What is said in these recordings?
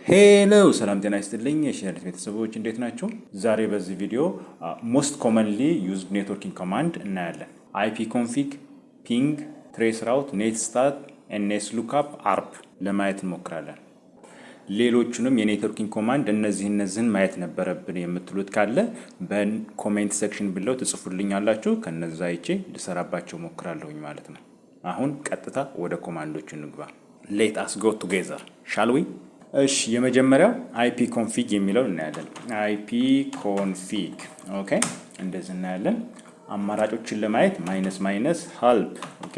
ሄሎ ሰላም ጤና ይስጥልኝ የሸርት ቤተሰቦች እንዴት ናችሁ? ዛሬ በዚህ ቪዲዮ ሞስት ኮመንሊ ዩዝድ ኔትወርኪንግ ኮማንድ እናያለን። ipconfig ping traceroute netstat nslookup arp ለማየት እንሞክራለን። ሌሎቹንም የኔትወርኪንግ ኮማንድ እነዚህን ማየት ነበረብን የምትሉት ካለ በኮሜንት ሴክሽን ብለው ትጽፉልኛላችሁ። ከነዛ አይቼ ልሰራባቸው ሞክራለሁኝ ማለት ነው። አሁን ቀጥታ ወደ ኮማንዶቹ እንግባ። let us go together shall we? እሺ የመጀመሪያው ipconfig የሚለው እናያለን። ipconfig ኦኬ እንደዚህ እናያለን። አማራጮችን ለማየት ማይነስ help ኦኬ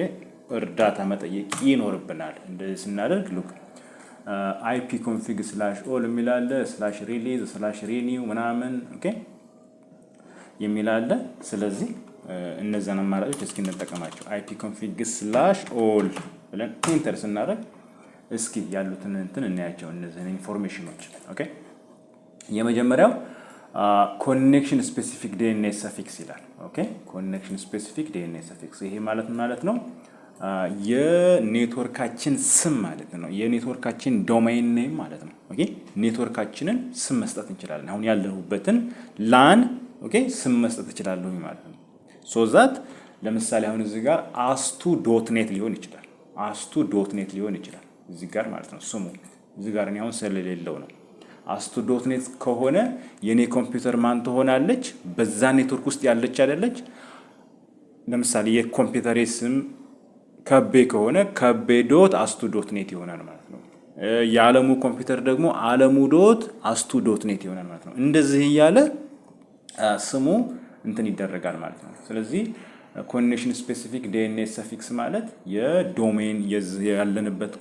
እርዳታ መጠየቅ ይኖርብናል። እንደዚህ ስናደርግ ሉክ ipconfig/all የሚላለ /release/renew ምናምን ኦኬ የሚላለ። ስለዚህ እነዛን አማራጮች እስኪ እንጠቀማቸው። ipconfig/all ብለን ኢንተር ስናደርግ እስኪ ያሉትን እንትን እናያቸው እነዚህን ኢንፎርሜሽኖች ኦኬ። የመጀመሪያው ኮኔክሽን ስፔሲፊክ ዲኤንኤስ ሰፊክስ ይላል ኦኬ። ኮኔክሽን ስፔሲፊክ ዲኤንኤስ ሰፊክስ ይሄ ማለት ነው የኔትወርካችን ስም ማለት ነው። የኔትወርካችን ዶሜን ኔም ማለት ነው ኦኬ። ኔትወርካችንን ስም መስጠት እንችላለን። አሁን ያለሁበትን ላን ኦኬ ስም መስጠት እችላለሁ ማለት ነው። ሶ ዛት ለምሳሌ አሁን እዚህ ጋር astu.net ሊሆን ይችላል። astu.net ሊሆን ይችላል እዚህ ጋር ማለት ነው ስሙ። እዚህ ጋር ነው ስለሌለው ነው። astu.net ከሆነ የኔ ኮምፒውተር ማን ትሆናለች? በዛ ኔትወርክ ውስጥ ያለች አይደለች? ለምሳሌ የኮምፒውተሬ ስም ከቤ ከሆነ ከቤ.astu.net ይሆናል ማለት ነው። የዓለሙ ኮምፒውተር ደግሞ ዓለሙ.astu.net ይሆናል ማለት ነው። እንደዚህ እያለ ስሙ እንትን ይደረጋል ማለት ነው። ስለዚህ ኮኔክሽን ስፔሲፊክ ዲኤንኤስ ሰፊክስ ማለት የዶሜን ያለንበት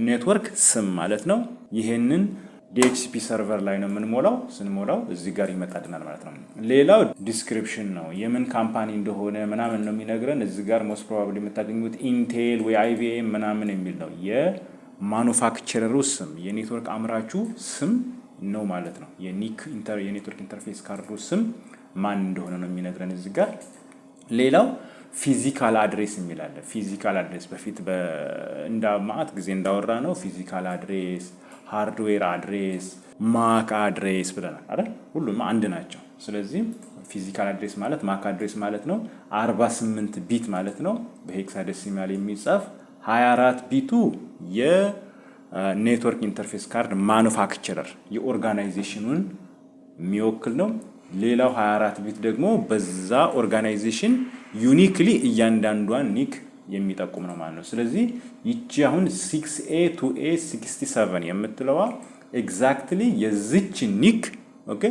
ኔትወርክ ስም ማለት ነው። ይሄንን DHCP ሰርቨር ላይ ነው የምንሞላው። ስንሞላው እዚህ ጋር ይመጣልናል ማለት ነው። ሌላው ዲስክሪፕሽን ነው። የምን ካምፓኒ እንደሆነ ምናምን ነው የሚነግረን። እዚህ ጋር ሞስት ፕሮባብሊ የምታገኙት ኢንቴል ወይ IBM ምናምን የሚል ነው። የማኑፋክቸረሩ ስም የኔትወርክ አምራቹ ስም ነው ማለት ነው። የኔትወርክ ኢንተርፌስ ካርዱ ስም ማን እንደሆነ ነው የሚነግረን እዚህ ጋር። ሌላው ፊዚካል አድሬስ የሚላለ ፊዚካል አድሬስ በፊት እንደማአት ጊዜ እንዳወራ ነው። ፊዚካል አድሬስ፣ ሃርድዌር አድሬስ፣ ማክ አድሬስ ብለናል አይደል? ሁሉም አንድ ናቸው። ስለዚህ ፊዚካል አድሬስ ማለት ማክ አድሬስ ማለት ነው 48 ቢት ማለት ነው። በሄክሳዴሲማል የሚጻፍ 24 ቢቱ የኔትወርክ ኢንተርፌስ ካርድ ማኑፋክቸረር የኦርጋናይዜሽኑን የሚወክል ነው። ሌላው 24 ቢት ደግሞ በዛ ኦርጋናይዜሽን ዩኒክሊ እያንዳንዷን ኒክ የሚጠቁም ነው ማለት ነው። ስለዚህ ይቺ አሁን 6A to A67 የምትለዋ ኤግዛክትሊ የዚች ኒክ ኦኬ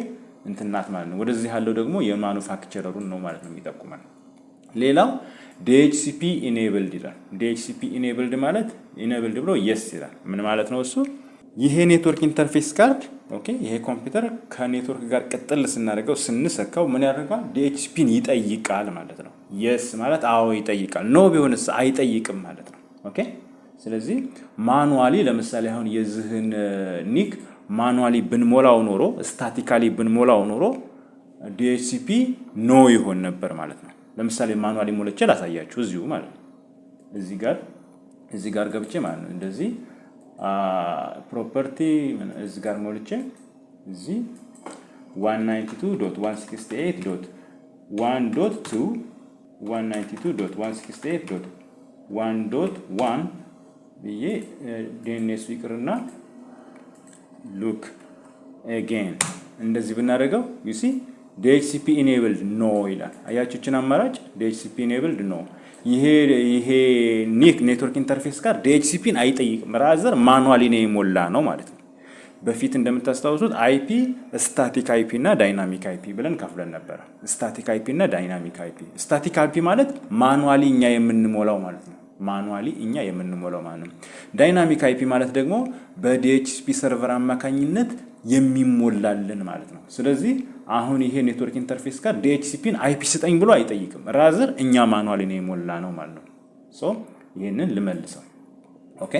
እንትናት ማለት ነው። ወደዚህ ያለው ደግሞ የማኑፋክቸረሩን ነው ማለት ነው የሚጠቁመን። ሌላው DHCP enabled ይላል። DHCP enabled ማለት enabled ብሎ yes ይላል። ምን ማለት ነው እሱ? ይሄ ኔትወርክ ኢንተርፌስ ካርድ ኦኬ ይሄ ኮምፒውተር ከኔትወርክ ጋር ቀጥል ስናደርገው ስንሰካው ምን ያደርጋል? DHCPን ይጠይቃል ማለት ነው። yes ማለት አዎ ይጠይቃል። ኖ ቢሆንስ አይጠይቅም ማለት ነው ኦኬ። ስለዚህ ማኑዋሊ ለምሳሌ አሁን የዚህን ኒክ ማኑዋሊ ብንሞላው ኖሮ ስታቲካሊ ብንሞላው ኖሮ DHCP ኖ ይሆን ነበር ማለት ነው። ለምሳሌ ማኑዋሊ ሞልቼ ላሳያችሁ እዚሁ ማለት ነው። እዚህ ጋር ገብቼ ማለት ነው እንደዚህ ፕሮፐርቲ እዚህ ጋር ሞልቼ እዚህ 192.168.1.2 192.168.1.1 ብዬ DNS ይቅርና ሉክ አጌን እንደዚህ ብናደርገው you see DHCP enabled no ይላል። አያችሁችን አማራጭ DHCP enabled no። ይሄ ኔትወርክ ኢንተርፌስ ጋር DHCPን አይጠይቅም። ራዘር ማኑዋሊ ነው የሞላ ነው ማለት ነው። በፊት እንደምታስታውሱት IP ስታቲክ IP እና ዳይናሚክ IP ብለን ከፍለን ነበር። ስታቲክ IP እና ዳይናሚክ IP። ስታቲክ IP ማለት ማኑዋሊ እኛ የምንሞላው ማለት ነው። ዳይናሚክ IP ማለት ደግሞ በDHCP ሰርቨር አማካኝነት የሚሞላልን ማለት ነው። ስለዚህ አሁን ይሄ ኔትወርክ ኢንተርፌስ ጋር DHCPን IP ስጠኝ ብሎ አይጠይቅም። ራዘር እኛ ማኑዋሊ ነው የሞላ ነው ማለት ነው። ሶ ይሄንን ልመልሰው ኦኬ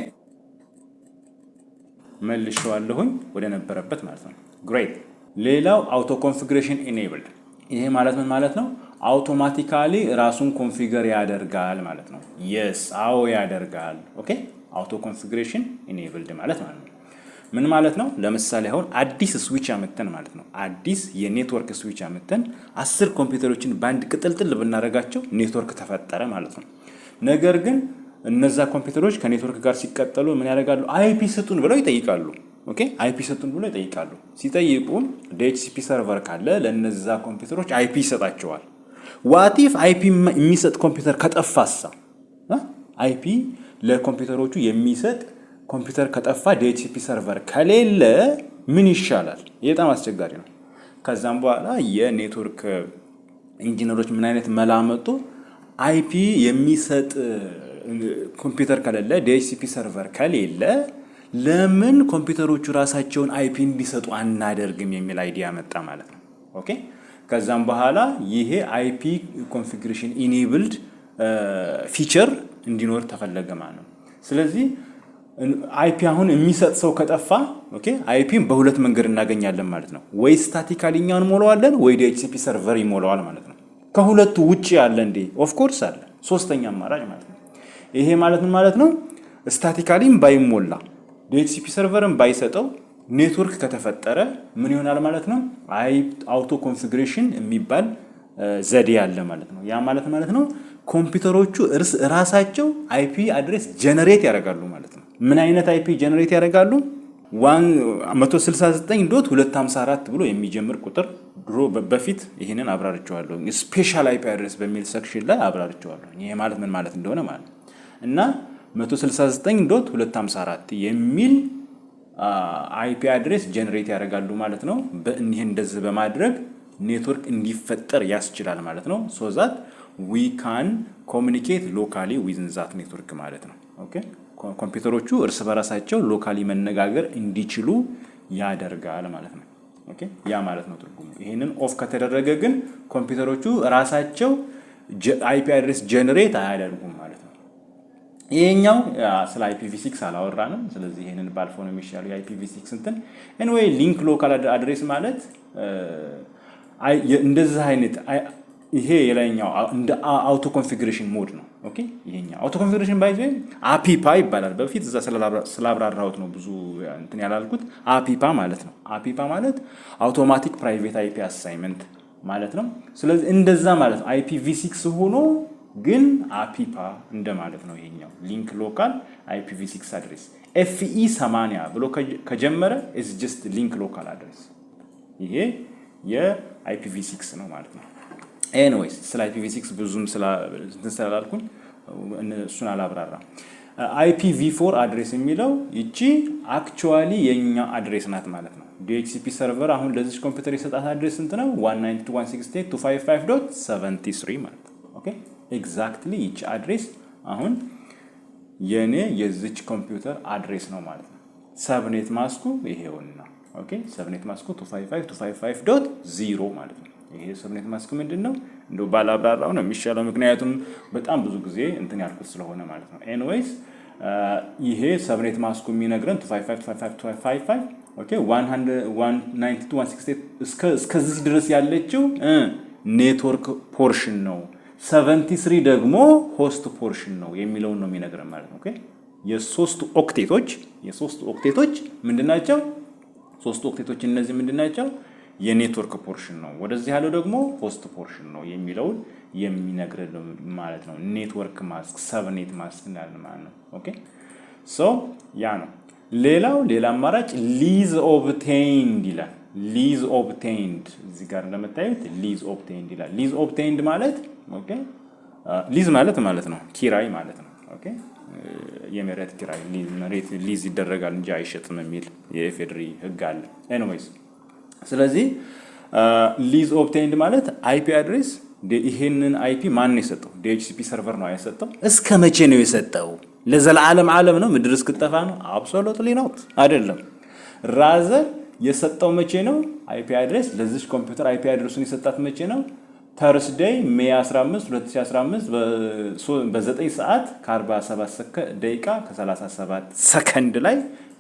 መልሼዋለሁኝ ወደ ነበረበት ማለት ነው። ግሬት። ሌላው አውቶ ኮንፊግሬሽን ኢኔብልድ ይሄ ማለት ምን ማለት ነው? አውቶማቲካሊ ራሱን ኮንፊገር ያደርጋል ማለት ነው። yes አዎ ያደርጋል ኦኬ አውቶ ኮንፊግሬሽን ኢኔብልድ ማለት ነው። ምን ማለት ነው? ለምሳሌ አሁን አዲስ ስዊች አመተን ማለት ነው። አዲስ የኔትወርክ ስዊች አመተን 10 ኮምፒውተሮችን በአንድ ቅጥልጥል ብናደርጋቸው ኔትወርክ ተፈጠረ ማለት ነው። ነገር ግን እነዛ ኮምፒውተሮች ከኔትወርክ ጋር ሲቀጠሉ ምን ያደርጋሉ? አይፒ ስጡን ብለው ይጠይቃሉ። ኦኬ አይፒ ስጡን ብለው ይጠይቃሉ። ሲጠይቁ ዲኤችሲፒ ሰርቨር ካለ ለነዛ ኮምፒውተሮች አይፒ ይሰጣቸዋል። ዋት ኢፍ አይፒ የሚሰጥ ኮምፒውተር ከጠፋሳ? አይፒ ለኮምፒውተሮቹ የሚሰጥ ኮምፒውተር ከጠፋ ዲኤችሲፒ ሰርቨር ከሌለ ምን ይሻላል? በጣም አስቸጋሪ ነው። ከዛም በኋላ የኔትወርክ ኢንጂነሮች ምን አይነት መላ መጡ? አይፒ የሚሰጥ ኮምፒውተር ከሌለ ዲኤችሲፒ ሰርቨር ከሌለ ለምን ኮምፒውተሮቹ ራሳቸውን አይፒ እንዲሰጡ አናደርግም የሚል አይዲያ መጣ ማለት ነው። ኦኬ ከዛም በኋላ ይሄ አይፒ ኮንፊግሬሽን ኢኔብልድ ፊቸር እንዲኖር ተፈለገ ማለት ነው። ስለዚህ አይፒ አሁን የሚሰጥ ሰው ከጠፋ ኦኬ አይፒን በሁለት መንገድ እናገኛለን ማለት ነው። ወይ ስታቲካሊ እኛ እንሞላዋለን ወይ ዲኤችሲፒ ሰርቨር ይሞላዋል ማለት ነው። ከሁለቱ ውጪ ያለ እንዴ? ኦፍ ኮርስ አለ ሶስተኛ አማራጭ ማለት ነው። ይሄ ማለት ምን ማለት ነው? ስታቲካሊም ባይሞላ ዲኤችሲፒ ሰርቨርን ባይሰጠው ኔትወርክ ከተፈጠረ ምን ይሆናል ማለት ነው? አውቶ ኮንፊግሬሽን የሚባል ዘዴ ያለ ማለት ነው። ያ ማለት ነው ኮምፒውተሮቹ ራሳቸው አይፒ አድሬስ ጀነሬት ያደርጋሉ ማለት ነው። ምን አይነት አይፒ ጀነሬት ያደርጋሉ? 169.254 ብሎ የሚጀምር ቁጥር ድሮ በፊት ይሄንን አብራርቸዋለሁ። ስፔሻል አይፒ አድሬስ በሚል ሴክሽን ላይ አብራርቸዋለሁ። ይሄ ማለት ምን ማለት እንደሆነ ማለት እና 169.254 የሚል አይፒ አድሬስ ጀነሬት ያደርጋሉ ማለት ነው። በእንዲህ እንደዚህ በማድረግ ኔትወርክ እንዲፈጠር ያስችላል ማለት ነው። ሶ ዛት ዊ ካን ኮሚኒኬት ሎካሊ ዊዝን ዛት ኔትወርክ ማለት ነው። ኦኬ ኮምፒውተሮቹ እርስ በራሳቸው ሎካሊ መነጋገር እንዲችሉ ያደርጋል ማለት ነው። ኦኬ ያ ማለት ነው ትርጉሙ። ይሄንን ኦፍ ከተደረገ ግን ኮምፒውተሮቹ ራሳቸው አይፒ አድሬስ ጀነሬት አያደርጉም ማለት ነው። ይሄኛው ስለ IPv6 አላወራንም። ስለዚህ ይሄንን ባልፎ ነው የሚሻለው የIPv6 እንትን ኤኒዌይ ሊንክ ሎካል አድሬስ ማለት እንደዚህ አይነት ይሄ የላይኛው እንደ አውቶ ኮንፊግሬሽን ሞድ ነው። ኦኬ ይሄኛው አውቶ ኮንፊግሬሽን ባይዘ አፒፓ ይባላል። በፊት እዛ ስላብራራሁት ነው ብዙ እንትን ያላልኩት። አፒፓ ማለት ነው። አፒፓ ማለት አውቶማቲክ ፕራይቬት አይፒ አሳይንመንት ማለት ነው። ስለዚህ እንደዛ ማለት ነው። IPv6 ሆኖ ግን አፒፓ እንደማለት ነው። ይሄኛው ሊንክ ሎካል IPv6 አድሬስ FE 80 ብሎ ከጀመረ is just ሊንክ ሎካል አድሬስ። ይሄ የIPv6 ነው ማለት ነው። ኤኒዌይስ ስለ IPv6 ብዙም ስላላልኩኝ እሱን አላብራራም። IPv4 አድሬስ የሚለው ይቺ አክቹአሊ የኛ አድሬስ ናት ማለት ነው። DHCP ሰርቨር አሁን ለዚህ ኮምፒውተር የሰጣት አድሬስ ስንት ነው? 192.168.255.73 ማለት ነው። ኦኬ ኤግዛክትሊ ይቺ አድሬስ አሁን የኔ የዚች ኮምፒውተር አድሬስ ነው ማለት ነው። ሰብኔት ማስኩ ይሄውና። ኦኬ ሰብኔት ማስኩ 255.255.0 ማለት ነው። ይሄ ሰብኔት ማስክ ምንድነው? እንደው ባላብራራው ነው የሚሻለው፣ ምክንያቱም በጣም ብዙ ጊዜ እንትን ያልኩት ስለሆነ ማለት ነው። ኤኒዌይስ ይሄ ሰብኔት ማስኩ የሚነግረን 255.255.255 ኦኬ 192.168 እስከዚህ ድረስ ያለችው ኔትወርክ ፖርሽን ነው። 73 ደግሞ ሆስት ፖርሽን ነው የሚለውን ነው የሚነግረን ማለት ነው። ኦኬ የሶስቱ ኦክቴቶች ምንድናቸው? ሶስቱ ኦክቴቶች እነዚህ ምንድናቸው? የኔትወርክ ፖርሽን ነው። ወደዚህ ያለው ደግሞ ሆስት ፖርሽን ነው የሚለውን የሚነግረን ማለት ነው። ኔትወርክ ማስክ ሰብኔት ማስክ እንዳለ ማለት ነው። ኦኬ ሶ ያ ነው። ሌላ አማራጭ ሊዝ ኦብቴይንድ ይላል። ሊዝ ኦብቴይንድ እዚህ ጋር እንደምታዩት ሊዝ ኦብቴይንድ ይላል። ሊዝ ኦብቴይንድ ማለት ኦኬ ሊዝ ማለት ነው ኪራይ ማለት ነው። ኦኬ የመሬት ኪራይ መሬት ሊዝ ይደረጋል እንጂ አይሸጥም የሚል የኢፌድሪ ህግ አለ። ኤኒዌይስ ስለዚህ ሊዝ ኦብቴይንድ ማለት አይፒ አድሬስ ይሄንን አይፒ ማን ነው የሰጠው? DHCP ሰርቨር ነው የሰጠው። እስከ መቼ ነው የሰጠው? ለዘላለም ዓለም ነው? ምድር እስክጠፋ ነው? አብሶሉትሊ ኖት አይደለም። ራዘር የሰጠው መቼ ነው? አይፒ አድሬስ ለዚህ ኮምፒውተር አይፒ አድሬሱን የሰጣት መቼ ነው? ተርስዴይ ሜይ 15 2015 በ9 ሰዓት ከ47 ደቂቃ ከ37 ሰከንድ ላይ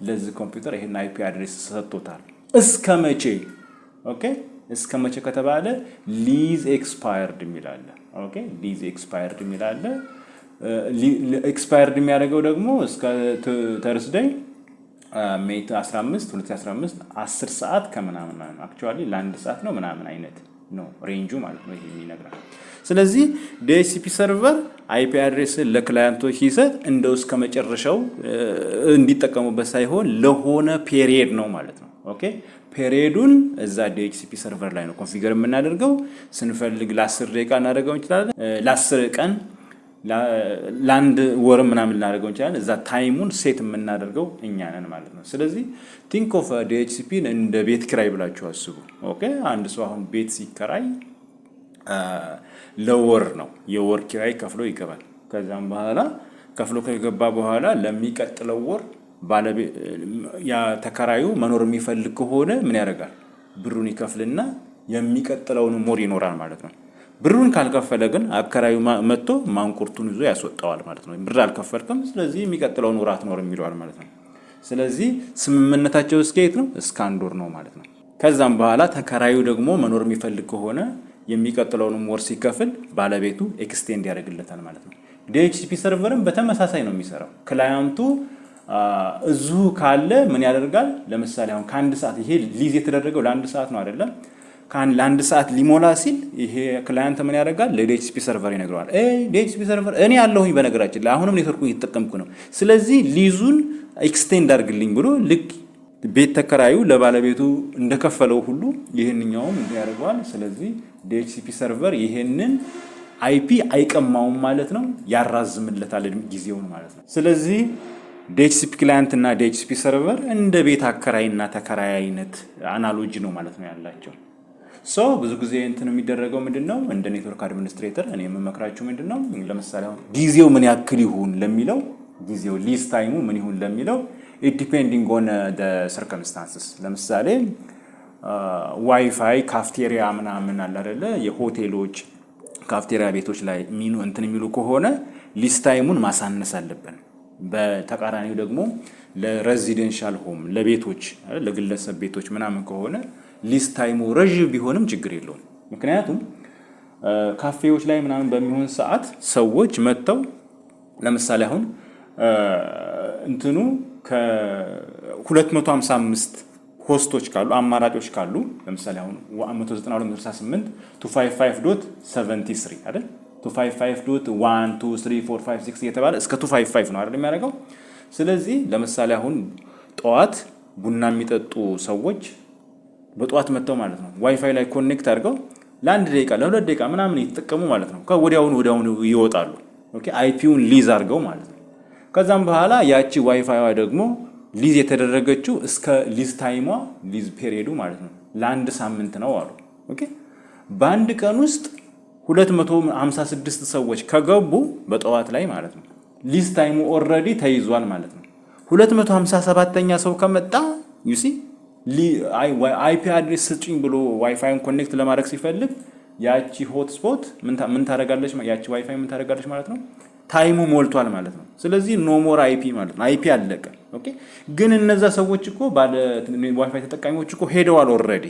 ለዚህ ኮምፒውተር ይሄን አይፒ አድሬስ ሰጥቶታል። እስከ መቼ? ኦኬ እስከ መቼ ከተባለ ሊዝ ኤክስፓየርድ የሚላለ። ኦኬ ሊዝ ኤክስፓየርድ የሚላለ። ኤክስፓየርድ የሚያደርገው ደግሞ እስከ ተርስዴይ ሜይ 15 2015 10 ሰዓት ከምናምን ማለት ነው። አክቹዋሊ ለአንድ ሰዓት ነው ምናምን አይነት ነው ሬንጁ ማለት ነው ይሄ የሚነግረን። ስለዚህ ዲኤችሲፒ ሰርቨር አይፒ አድሬስን ለክላየንቶች ሲሰጥ እንደው እስከ መጨረሻው እንዲጠቀሙበት ሳይሆን ለሆነ ፔሪየድ ነው ማለት ነው። ኦኬ ፔሪየዱን እዛ ዲኤችሲፒ ሰርቨር ላይ ነው ኮንፊገር የምናደርገው። ስንፈልግ ለ10 ደቂቃ እናደርገው እንችላለን፣ ለ10 ቀን ለአንድ ወር ምናምን ልናደርገው እንችላለን። እዛ ታይሙን ሴት የምናደርገው እኛ ነን ማለት ነው። ስለዚህ ቲንክ ኦፍ ዲኤችሲፒን እንደ ቤት ኪራይ ብላችሁ አስቡ። ኦኬ አንድ ሰው አሁን ቤት ሲከራይ ለወር ነው የወር ኪራይ ከፍሎ ይገባል። ከዛም በኋላ ከፍሎ ከገባ በኋላ ለሚቀጥለው ወር ያ ተከራዩ መኖር የሚፈልግ ከሆነ ምን ያደርጋል? ብሩን ይከፍልና የሚቀጥለውን ወር ይኖራል ማለት ነው። ብሩን ካልከፈለ ግን አከራዩ መጥቶ ማንቁርቱን ይዞ ያስወጣዋል ማለት ነው። ብር አልከፈልክም፣ ስለዚህ የሚቀጥለውን ወር አትኖርም ይለዋል ማለት ነው። ስለዚህ ስምምነታቸው እስከ የት ነው? እስከ 1 ወር ነው ማለት ነው። ከዛም በኋላ ተከራዩ ደግሞ መኖር የሚፈልግ ከሆነ የሚቀጥለውን ወር ሲከፍል ባለቤቱ ኤክስቴንድ ያደርግለታል ማለት ነው። ዲኤችሲፒ ሰርቨርም በተመሳሳይ ነው የሚሰራው። ክላየንቱ እዚሁ ካለ ምን ያደርጋል? ለምሳሌ አሁን ከአንድ ሰዓት ይሄ ሊዝ የተደረገው ለ1 ሰዓት ነው አይደለም? ለ1 ሰዓት ሊሞላ ሲል ይሄ ክላየንት ምን ያደርጋል? ለዲኤችሲፒ ሰርቨር ይነግረዋል። ዲኤችሲፒ ሰርቨር እኔ ያለሁኝ በነገራችን ላይ አሁንም ኔትወርኩን እየተጠቀምኩ ነው፣ ስለዚህ ሊዙን ኤክስቴንድ አድርግልኝ ብሎ ልክ ቤት ተከራዩ ለባለቤቱ እንደከፈለው ሁሉ ይህንኛውም ያደርገዋል። ስለዚህ ዲኤችሲፒ ሰርቨር ይሄንን አይፒ አይቀማውም ማለት ነው፣ ያራዝምለታል ጊዜውን ማለት ነው። ስለዚህ ዲኤችሲፒ ክላየንት እና ዲኤችሲፒ ሰርቨር እንደ ቤት አከራይና ተከራይ አይነት አናሎጂ ነው ማለት ነው ያላቸው። ሶ ብዙ ጊዜ እንትን የሚደረገው ምንድነው? እንደ ኔትወርክ አድሚኒስትሬተር እኔ የምመክራችሁ ምንድነው፣ ለምሳሌ አሁን ጊዜው ምን ያክል ይሁን ለሚለው፣ ጊዜው ሊዝ ታይሙ ምን ይሁን ለሚለው ዲፔንዲንግ ኦን ዘ ሰርከምስታንስስ። ለምሳሌ ዋይፋይ ካፍቴሪያ ምናምን አለ አይደለ? የሆቴሎች ካፍቴሪያ ቤቶች ላይ እንትን የሚሉ ከሆነ ሊዝ ታይሙን ማሳነስ አለብን። በተቃራኒው ደግሞ ለሬዚደንሻል ሆም ለቤቶች ለግለሰብ ቤቶች ምናምን ከሆነ ሊዝ ታይሙ ረዥም ቢሆንም ችግር የለውም። ምክንያቱም ካፌዎች ላይ ምናምን በሚሆን ሰዓት ሰዎች መጥተው ለምሳሌ አሁን እንትኑ ከ255 ሆስቶች ካሉ አማራጮች ካሉ ለምሳሌ አሁን 192.168 255.73 አይደል? 255.12345 እየተባለ እስከ 255 ነው አይደል የሚያደርገው። ስለዚህ ለምሳሌ አሁን ጠዋት ቡና የሚጠጡ ሰዎች በጠዋት መጥተው ማለት ነው ዋይፋይ ላይ ኮኔክት አድርገው ለ1 ደቂቃ ለ2 ደቂቃ ምናምን ይተጠቀሙ ማለት ነው። ወዲያውኑ ይወጣሉ። ኦኬ አይፒውን ሊዝ አድርገው ማለት ነው። ከዛም በኋላ ያቺ ዋይፋይዋ ደግሞ ሊዝ የተደረገችው እስከ ሊዝ ታይሟ ሊዝ ፔሪየዱ ማለት ነው ለ1 ሳምንት ነው አሉ። ኦኬ በአንድ ቀን ውስጥ 256 ሰዎች ከገቡ በጠዋት ላይ ማለት ነው ሊዝ ታይሙ ኦልሬዲ ተይዟል ማለት ነው። 257ኛ ሰው ከመጣ ዩሲ አይፒ አድሬስ ስጪኝ ብሎ ዋይፋይን ኮኔክት ለማድረግ ሲፈልግ ያቺ ሆትስፖት ምን ታደርጋለች? ያቺ ዋይፋይ ምን ታደርጋለች ማለት ነው? ታይሙ ሞልቷል ማለት ነው። ስለዚህ ኖ ሞር አይፒ ማለት ነው። አይፒ አለቀ። ኦኬ ግን እነዛ ሰዎች እኮ ባለ ዋይፋይ ተጠቃሚዎች እኮ ሄደዋል ኦልሬዲ።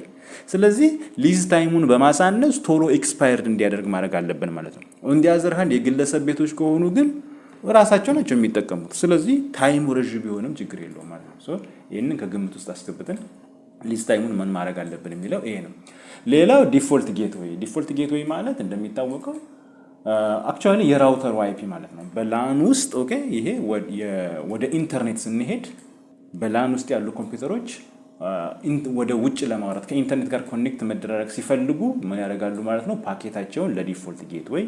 ስለዚህ ሊዝ ታይሙን በማሳነስ ቶሎ ኤክስፓየርድ እንዲያደርግ ማድረግ አለብን ማለት ነው። እንዲያዘርሃን የግለሰብ ቤቶች ከሆኑ ግን ራሳቸው ናቸው የሚጠቀሙት። ስለዚህ ታይሙ ረዥም ቢሆንም ችግር የለውም ማለት ነው። ሶ ይሄንን ከግምት ውስጥ አስገብተን ሊዝ ታይሙን ምን ማድረግ አለብን የሚለው ይሄ ነው። ሌላው ዲፎልት ጌትዌይ። ዲፎልት ጌትዌይ ማለት እንደሚታወቀው አክቹዋሊ የራውተሩ አይፒ ማለት ነው በላን ውስጥ። ኦኬ ይሄ ወደ ኢንተርኔት ስንሄድ በላን ውስጥ ያሉ ኮምፒውተሮች ወደ ውጭ ለማውራት ከኢንተርኔት ጋር ኮኔክት መደረግ ሲፈልጉ ምን ያደርጋሉ ማለት ነው? ፓኬታቸውን ለዲፎልት ጌትዌይ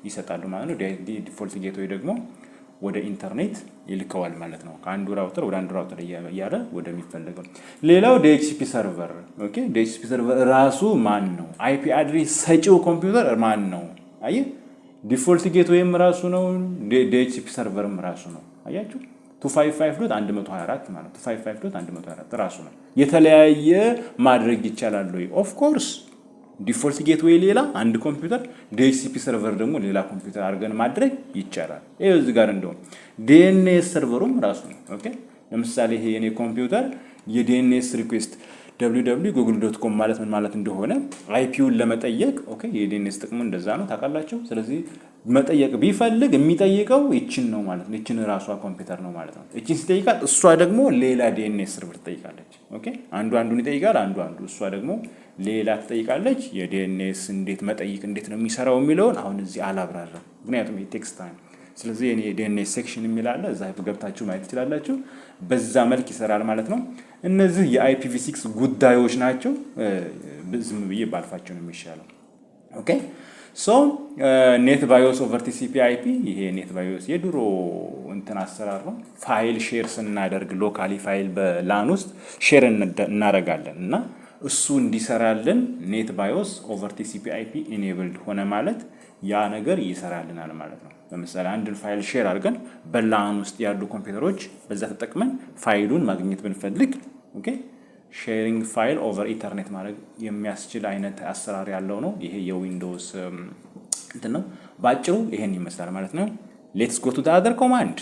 ይሰጣሉ ማለት ነው። ዲፎልት ጌትዌይ ደግሞ ወደ ኢንተርኔት ይልከዋል ማለት ነው። ከአንዱ ራውተር ወደ አንዱ ራውተር እያለ ወደሚፈልገው። ሌላው ዲኤችሲፒ ሰርቨር። ኦኬ ዲኤችሲፒ ሰርቨር ራሱ ማን ነው? አይፒ አድሬስ ሰጪው ኮምፒውተር ማን ነው? አየህ ዲፎልት ጌትዌይም ራሱ ነው፣ ዲኤችሲፒ ሰርቨርም ራሱ ነው። አያችሁ 255.124 ማለት 255.124 ራሱ ነው። የተለያየ ማድረግ ይቻላል ወይ? ኦፍ ኮርስ ዲፎልት ጌትዌይ ሌላ አንድ ኮምፒውተር፣ ዲኤችሲፒ ሰርቨር ደግሞ ሌላ ኮምፒውተር አድርገን ማድረግ ይቻላል። ይሄው እዚህ ጋር እንደውም ዲኤንኤስ ሰርቨሩም ራሱ ነው። ኦኬ ለምሳሌ ይሄ የኔ ኮምፒውተር የዲኤንኤስ ሪኩዌስት www.google.com ማለት ምን ማለት እንደሆነ አይፒውን ለመጠየቅ ኦኬ የዲኤንኤስ ጥቅሙ እንደዛ ነው ታውቃላችሁ። ስለዚህ መጠየቅ ቢፈልግ የሚጠይቀው ይችን ነው ማለት ነው። ይችን ራሷ ኮምፒውተር ነው ማለት ነው። ይችን ሲጠይቃት እሷ ደግሞ ሌላ ዲኤንኤስ ሰርቨር ትጠይቃለች። ኦኬ አንዱን ይጠይቃል፣ አንዱ እሷ ደግሞ ሌላ ትጠይቃለች። የዲኤንኤስ እንዴት መጠይቅ እንዴት ነው የሚሰራው የሚለውን አሁን እዚህ አላብራራም፣ ምክንያቱም የቴክስት ታይም። ስለዚህ እኔ ዲኤንኤስ ሴክሽን የሚል አለ፣ እዛ ገብታችሁ ማየት ትችላላችሁ። በዛ መልክ ይሰራል ማለት ነው። እነዚህ የአይፒቪ6 ጉዳዮች ናቸው። ዝም ብዬ ባልፋቸው ነው የሚሻለው። ኦኬ ሶ ኔት ባዮስ ኦቨር ቲሲፒ አይፒ፣ ይሄ ኔት ባዮስ የድሮ እንትን አሰራር ነው። ፋይል ሼር ስናደርግ ሎካሊ ፋይል በላን ውስጥ ሼር እናደርጋለን እና እሱ እንዲሰራልን ኔት ባዮስ ኦቨር ቲሲፒ አይፒ ኢኔብልድ ሆነ ማለት ያ ነገር ይሰራልናል ማለት ነው። ለምሳሌ አንድን ፋይል ሼር አድርገን በላን ውስጥ ያሉ ኮምፒውተሮች በዛ ተጠቅመን ፋይሉን ማግኘት ብንፈልግ ኦኬ ሼሪንግ ፋይል ኦቨር ኢንተርኔት ማድረግ የሚያስችል አይነት አሰራር ያለው ነው። ይሄ የዊንዶውስ እንትን ነው። ባጭሩ ይሄን ይመስላል ማለት ነው። ሌትስ ጎ ቱ ዘ አዘር ኮማንድ